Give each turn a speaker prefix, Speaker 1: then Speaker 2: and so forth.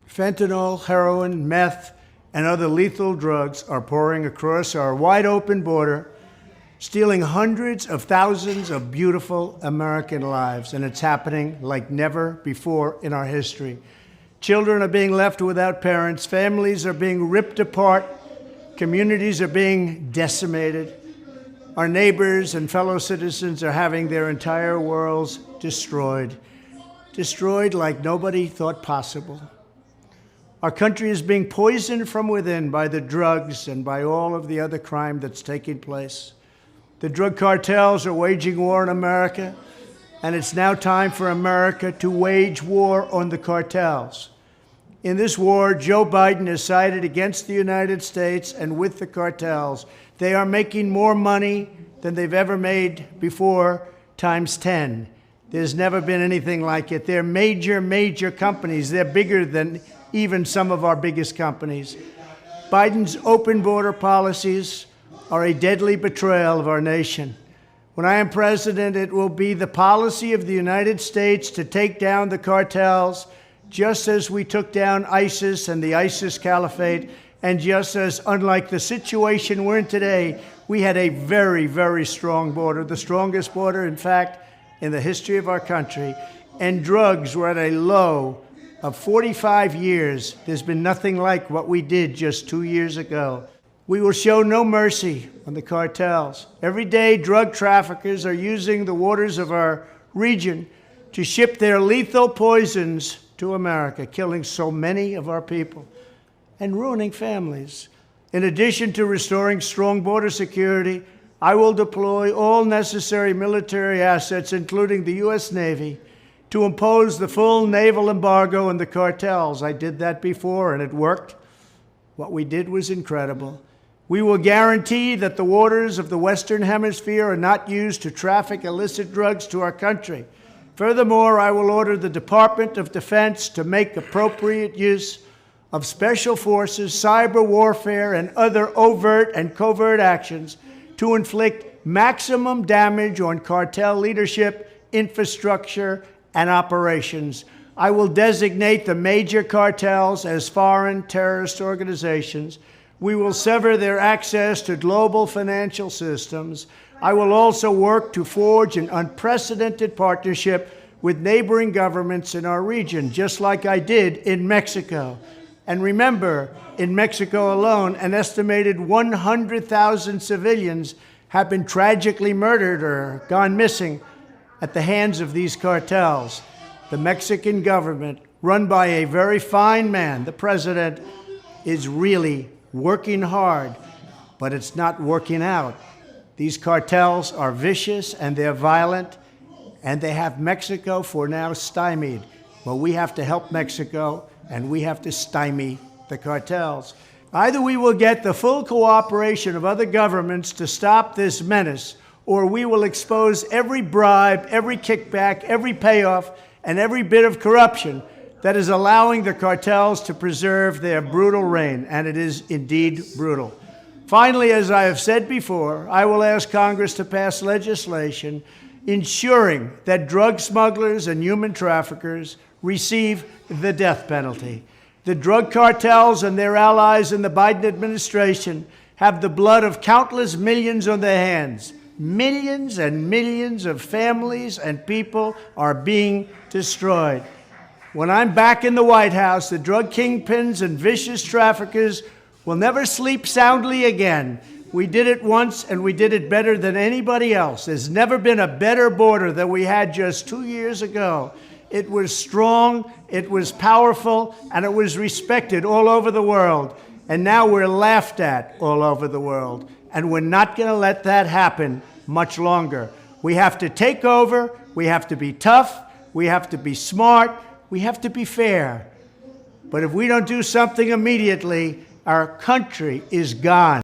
Speaker 1: Fentanyl, heroin, meth, and other lethal drugs are pouring across our wide-open border, stealing hundreds of thousands of beautiful American lives, and it's happening like never before in our history. Children are being left without parents, families are being ripped apart, communities are being decimated. Our neighbors and fellow citizens are having their entire worlds destroyed like nobody thought possible. Our country is being poisoned from within by the drugs and by all of the other crime that's taking place. The drug cartels are waging war in America, and it's now time for America to wage war on the cartels. In this war, Joe Biden has sided against the United States and with the cartels. They are making more money than they've ever made before, times 10. There's never been anything like it. They're major companies. They're bigger than even some of our biggest companies. Biden's open border policies are a deadly betrayal of our nation. When I am president, it will be the policy of the United States to take down the cartels, just as we took down ISIS and the ISIS caliphate, and just as, unlike the situation we're in today, we had a very strong border, the strongest border, in fact, in the history of our country, and drugs were at a low of 45 years. There's been nothing like what we did just 2 years ago. We will show no mercy on the cartels. Every day, drug traffickers are using the waters of our region to ship their lethal poisons to America, killing so many of our people and ruining families. In addition to restoring strong border security, I will deploy all necessary military assets, including the U.S. Navy, to impose the full naval embargo on the cartels. I did that before, and it worked. What we did was incredible. We will guarantee that the waters of the Western Hemisphere are not used to traffic illicit drugs to our country. Furthermore, I will order the Department of Defense to make appropriate use of special forces, cyber warfare, and other overt and covert actions to inflict maximum damage on cartel leadership, infrastructure, and operations. I will designate the major cartels as foreign terrorist organizations. We will sever their access to global financial systems. I will also work to forge an unprecedented partnership with neighboring governments in our region, just like I did in Mexico. And remember, in Mexico alone, an estimated 100,000 civilians have been tragically murdered or gone missing at the hands of these cartels. The Mexican government, run by a very fine man, the president, is really working hard, but it's not working out. These cartels are vicious and they're violent, and they have Mexico for now stymied. Well, we have to help Mexico, and we have to stymie the cartels. Either we will get the full cooperation of other governments to stop this menace, or we will expose every bribe, every kickback, every payoff, and every bit of corruption that is allowing the cartels to preserve their brutal reign, and it is indeed brutal. Finally, as I have said before, I will ask Congress to pass legislation ensuring that drug smugglers and human traffickers receive the death penalty. The drug cartels and their allies in the Biden administration have the blood of countless millions on their hands. Millions and millions of families and people are being destroyed. When I'm back in the White House, the drug kingpins and vicious traffickers will never sleep soundly again. We did it once, and we did it better than anybody else. There's never been a better border than we had just 2 years ago. It was strong, it was powerful, and it was respected all over the world. And now we're laughed at all over the world. And we're not going to let that happen much longer. We have to take over, we have to be tough, we have to be smart, we have to be fair. But if we don't do something immediately, our country is gone.